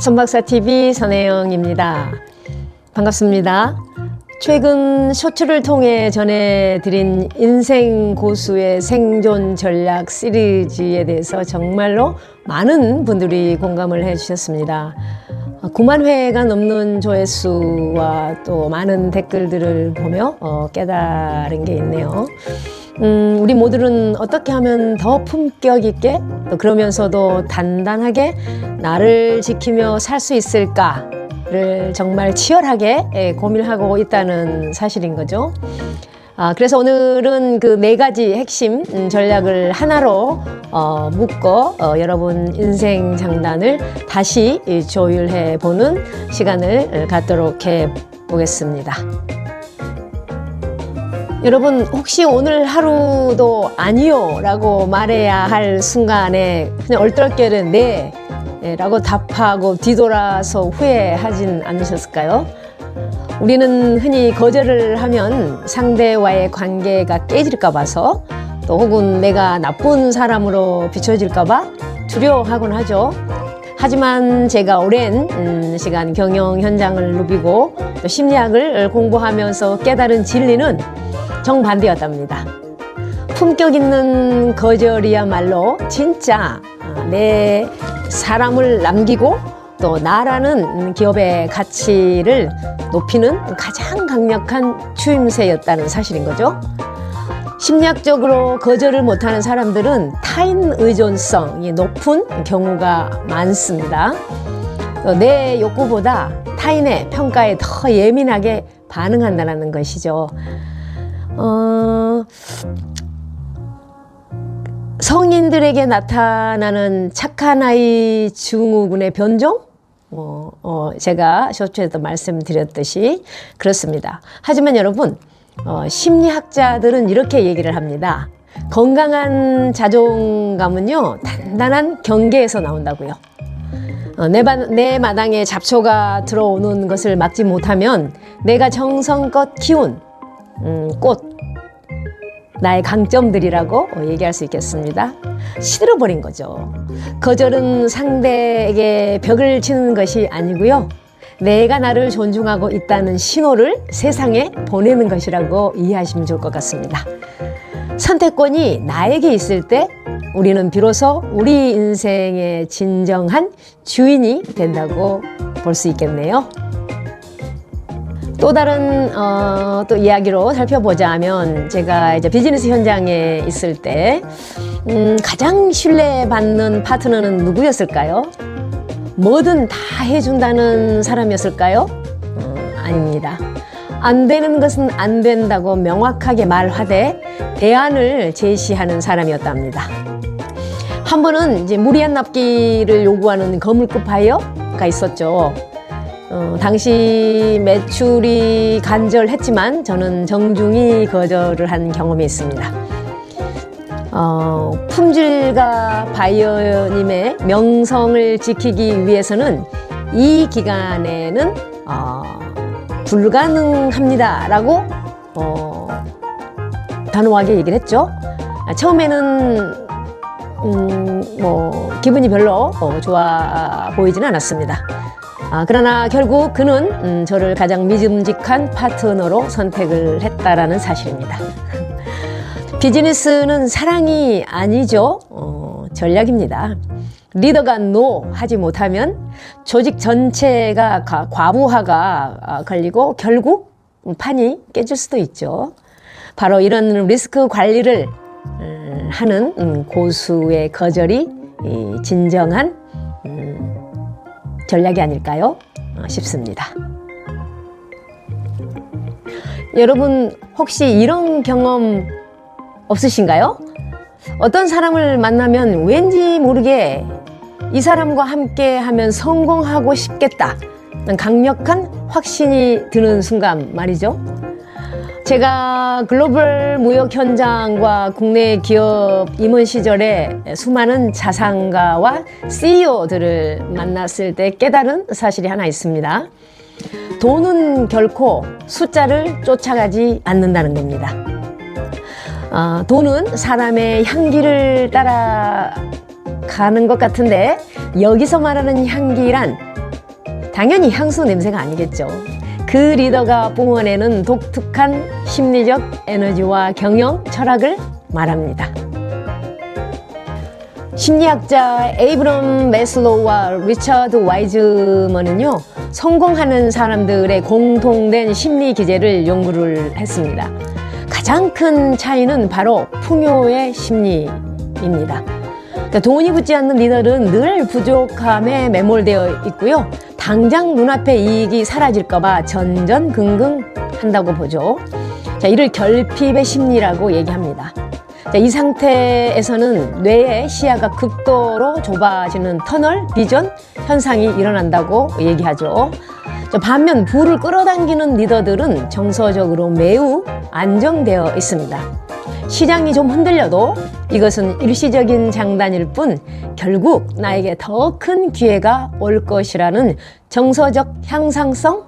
선박사TV 선혜영입니다. 반갑습니다. 최근 쇼츠를 통해 전해드린 인생 고수의 생존 전략 시리즈에 대해서 정말로 많은 분들이 공감을 해주셨습니다. 9만 회가 넘는 조회수와 또 많은 댓글들을 보며 깨달은 게 있네요. 우리 모두는 어떻게 하면 더 품격 있게 또 그러면서도 단단하게 나를 지키며 살 수 있을까를 정말 치열하게 고민하고 있다는 사실인 거죠. 그래서 오늘은 그 4가지 핵심 전략을 하나로 묶어 여러분 인생 장단을 다시 조율해 보는 시간을 갖도록 해 보겠습니다. 여러분, 혹시 오늘 하루도 아니요 라고 말해야 할 순간에 그냥 얼떨결에 네 라고 답하고 뒤돌아서 후회하진 않으셨을까요? 우리는 흔히 거절을 하면 상대와의 관계가 깨질까 봐서 또 혹은 내가 나쁜 사람으로 비춰질까 봐 두려워하곤 하죠. 하지만 제가 오랜 시간 경영 현장을 누비고 또 심리학을 공부하면서 깨달은 진리는 정반대였답니다. 품격 있는 거절이야말로 진짜 내 사람을 남기고 또 나라는 기업의 가치를 높이는 가장 강력한 추임새였다는 사실인 거죠. 심리학적으로 거절을 못하는 사람들은 타인 의존성이 높은 경우가 많습니다. 내 욕구보다 타인의 평가에 더 예민하게 반응한다는 것이죠. 성인들에게 나타나는 착한 아이 증후군의 변종? 제가 쇼츠에도 말씀드렸듯이 그렇습니다. 하지만 여러분, 심리학자들은 이렇게 얘기를 합니다. 건강한 자존감은요, 단단한 경계에서 나온다고요. 내 마당에 잡초가 들어오는 것을 막지 못하면 내가 정성껏 키운 꽃, 나의 강점들이라고 얘기할 수 있겠습니다. 시들어버린 거죠. 거절은 상대에게 벽을 치는 것이 아니고요. 내가 나를 존중하고 있다는 신호를 세상에 보내는 것이라고 이해하시면 좋을 것 같습니다. 선택권이 나에게 있을 때 우리는 비로소 우리 인생의 진정한 주인이 된다고 볼 수 있겠네요. 또 다른 또 이야기로 살펴보자면 제가 이제 비즈니스 현장에 있을 때 가장 신뢰받는 파트너는 누구였을까요? 뭐든 다 해준다는 사람이었을까요? 아닙니다. 안 되는 것은 안 된다고 명확하게 말하되 대안을 제시하는 사람이었답니다. 한 번은 이제 무리한 납기를 요구하는 거물급 바이어가 있었죠. 당시 매출이 간절했지만 저는 정중히 거절을 한 경험이 있습니다. 품질과 바이어님의 명성을 지키기 위해서는 이 기간에는 불가능합니다 라고 단호하게 얘기를 했죠. 처음에는 기분이 별로 좋아 보이지는 않았습니다. 그러나 결국 그는 저를 가장 믿음직한 파트너로 선택을 했다라는 사실입니다. 비즈니스는 사랑이 아니죠. 전략입니다. 리더가 노 하지 못하면 조직 전체가 과부하가 걸리고 결국 판이 깨질 수도 있죠. 바로 이런 리스크 관리를 하는 고수의 거절이 진정한 전략이 아닐까요? 싶습니다. 여러분, 혹시 이런 경험 없으신가요? 어떤 사람을 만나면 왠지 모르게 이 사람과 함께 하면 성공하고 싶겠다. 강력한 확신이 드는 순간 말이죠. 제가 글로벌 무역 현장과 국내 기업 임원 시절에 수많은 자산가와 CEO들을 만났을 때 깨달은 사실이 하나 있습니다. 돈은 결코 숫자를 쫓아가지 않는다는 겁니다. 돈은 사람의 향기를 따라가는 것 같은데 여기서 말하는 향기란 당연히 향수 냄새가 아니겠죠. 그 리더가 뿜어내는 독특한 심리적 에너지와 경영 철학을 말합니다. 심리학자 에이브럼 매슬로우와 리처드 와이즈먼은요, 성공하는 사람들의 공통된 심리 기제를 연구를 했습니다. 가장 큰 차이는 바로 풍요의 심리입니다. 그러니까 돈이 붙지 않는 리더는 늘 부족함에 매몰되어 있고요. 당장 눈앞에 이익이 사라질까봐 전전긍긍 한다고 보죠. 자, 이를 결핍의 심리라고 얘기합니다. 자, 이 상태에서는 뇌의 시야가 극도로 좁아지는 터널 비전 현상이 일어난다고 얘기하죠. 자, 반면 부를 끌어당기는 리더들은 정서적으로 매우 안정되어 있습니다. 시장이 좀 흔들려도 이것은 일시적인 장단일 뿐 결국 나에게 더 큰 기회가 올 것이라는 정서적 향상성을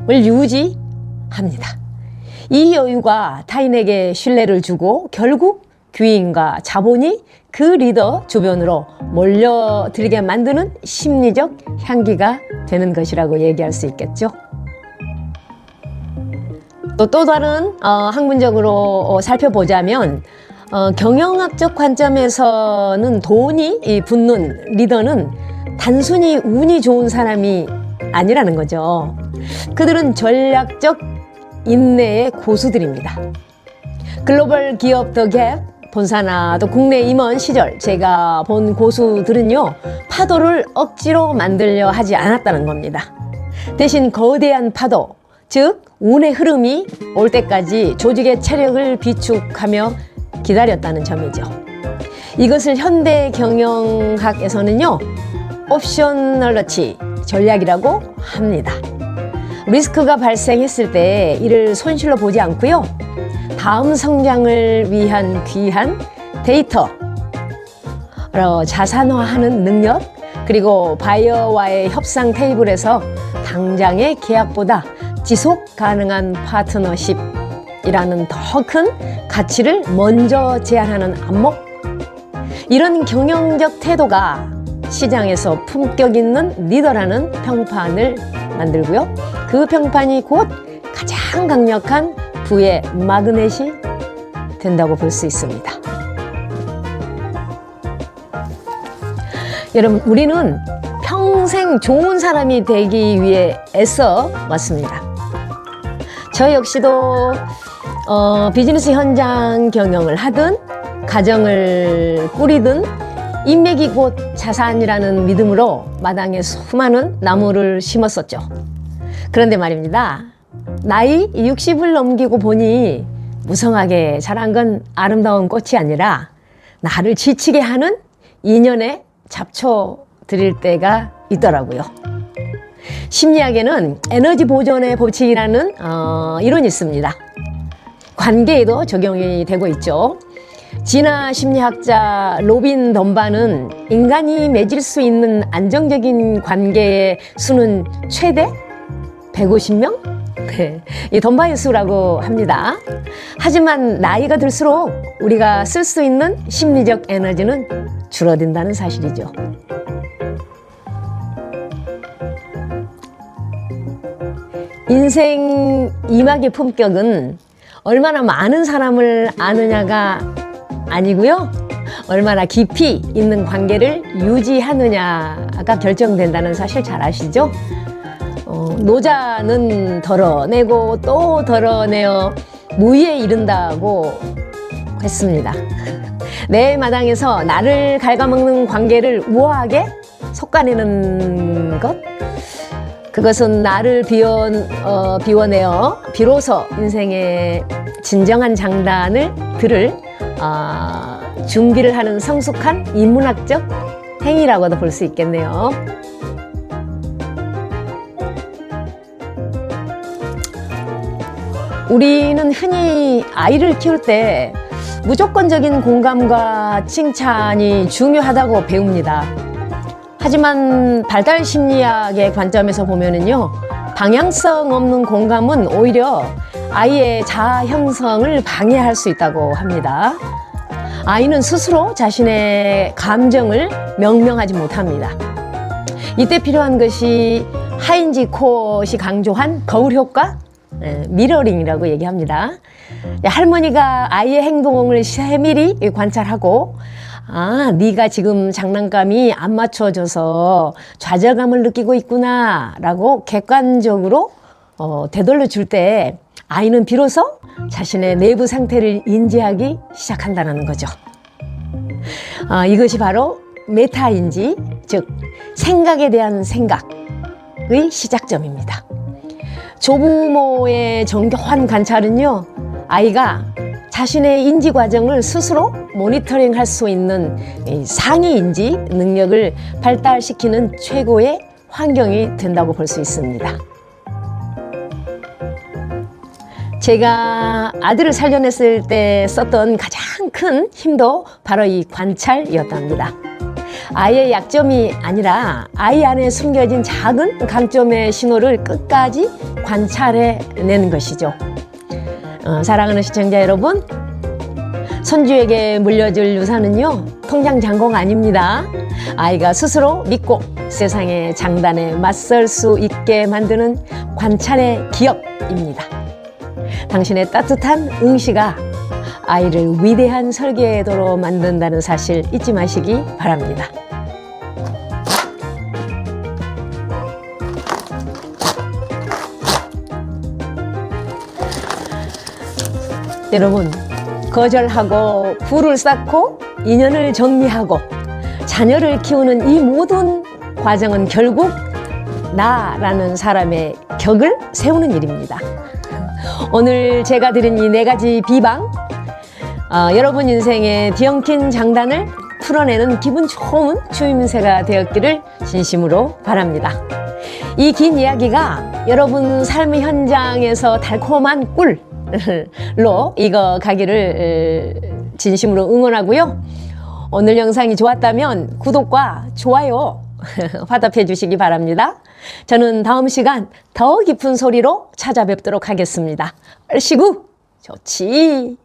유지합니다. 이 여유가 타인에게 신뢰를 주고 결국 귀인과 자본이 그 리더 주변으로 몰려들게 만드는 심리적 향기가 되는 것이라고 얘기할 수 있겠죠. 또 다른 학문적으로 살펴보자면 경영학적 관점에서는 돈이 붙는 리더는 단순히 운이 좋은 사람이 아니라는 거죠. 그들은 전략적 인내의 고수들입니다. 글로벌 기업 더갭 본사나 또 국내 임원 시절 제가 본 고수들은요, 파도를 억지로 만들려 하지 않았다는 겁니다. 대신 거대한 파도, 즉 운의 흐름이 올 때까지 조직의 체력을 비축하며 기다렸다는 점이죠. 이것을 현대 경영학에서는요, 옵셔널러치 전략이라고 합니다. 리스크가 발생했을 때 이를 손실로 보지 않고요, 다음 성장을 위한 귀한 데이터, 자산화하는 능력, 그리고 바이어와의 협상 테이블에서 당장의 계약보다 지속 가능한 파트너십이라는 더 큰 가치를 먼저 제안하는 안목, 이런 경영적 태도가 시장에서 품격 있는 리더라는 평판을 만들고요, 그 평판이 곧 가장 강력한 부의 마그넷이 된다고 볼 수 있습니다. 여러분, 우리는 평생 좋은 사람이 되기 위해 애써 왔습니다. 저 역시도 비즈니스 현장 경영을 하든 가정을 꾸리든 인맥이 곧 자산이라는 믿음으로 마당에 수많은 나무를 심었었죠. 그런데 말입니다, 나이 60을 넘기고 보니 무성하게 자란 건 아름다운 꽃이 아니라 나를 지치게 하는 인연에 잡초 드릴 때가 있더라고요. 심리학에는 에너지 보존의 법칙이라는 이론이 있습니다. 관계에도 적용이 되고 있죠. 진화 심리학자 로빈 덤바는 인간이 맺을 수 있는 안정적인 관계의 수는 최대 150명? 네, 이 덤바의 수라고 합니다. 하지만 나이가 들수록 우리가 쓸 수 있는 심리적 에너지는 줄어든다는 사실이죠. 인생 이막의 품격은 얼마나 많은 사람을 아느냐가 아니고요, 얼마나 깊이 있는 관계를 유지하느냐가 결정된다는 사실 잘 아시죠? 노자는 덜어내고 또 덜어내어 무의에 이른다고 했습니다. 내 마당에서 나를 갉아먹는 관계를 우아하게 솎아내는 것, 그것은 나를 비워내어 비로소 인생의 진정한 장단을 들을 준비를 하는 성숙한 인문학적 행위라고도 볼 수 있겠네요. 우리는 흔히 아이를 키울 때 무조건적인 공감과 칭찬이 중요하다고 배웁니다. 하지만 발달 심리학의 관점에서 보면은요, 방향성 없는 공감은 오히려 아이의 자아 형성을 방해할 수 있다고 합니다. 아이는 스스로 자신의 감정을 명명하지 못합니다. 이때 필요한 것이 하인지 콧이 강조한 거울 효과, 미러링이라고 얘기합니다. 할머니가 아이의 행동을 세밀히 관찰하고 네가 지금 장난감이 안 맞춰져서 좌절감을 느끼고 있구나 라고 객관적으로 되돌려 줄 때 아이는 비로소 자신의 내부 상태를 인지하기 시작한다는 거죠. 이것이 바로 메타인지, 즉 생각에 대한 생각의 시작점입니다. 조부모의 정교한 관찰은요, 아이가 자신의 인지 과정을 스스로 모니터링할 수 있는 상위 인지 능력을 발달시키는 최고의 환경이 된다고 볼 수 있습니다. 제가 아들을 살려냈을 때 썼던 가장 큰 힘도 바로 이 관찰이었답니다. 아이의 약점이 아니라 아이 안에 숨겨진 작은 강점의 신호를 끝까지 관찰해내는 것이죠. 사랑하는 시청자 여러분, 손주에게 물려줄 유산은요, 통장 잔고가 아닙니다. 아이가 스스로 믿고 세상의 장단에 맞설 수 있게 만드는 관찰의 기업입니다. 당신의 따뜻한 응시가 아이를 위대한 설계도로 만든다는 사실 잊지 마시기 바랍니다. 여러분, 거절하고 굴을 쌓고 인연을 정리하고 자녀를 키우는 이 모든 과정은 결국 나라는 사람의 격을 세우는 일입니다. 오늘 제가 드린 이 4가지 비방, 여러분 인생의 뒤엉킨 장단을 풀어내는 기분 좋은 추임새가 되었기를 진심으로 바랍니다. 이 긴 이야기가 여러분 삶의 현장에서 달콤한 꿀로 익어 가기를 진심으로 응원하고요. 오늘 영상이 좋았다면 구독과 좋아요 화답해 주시기 바랍니다. 저는 다음 시간 더 깊은 소리로 찾아뵙도록 하겠습니다. 얼씨구 좋지.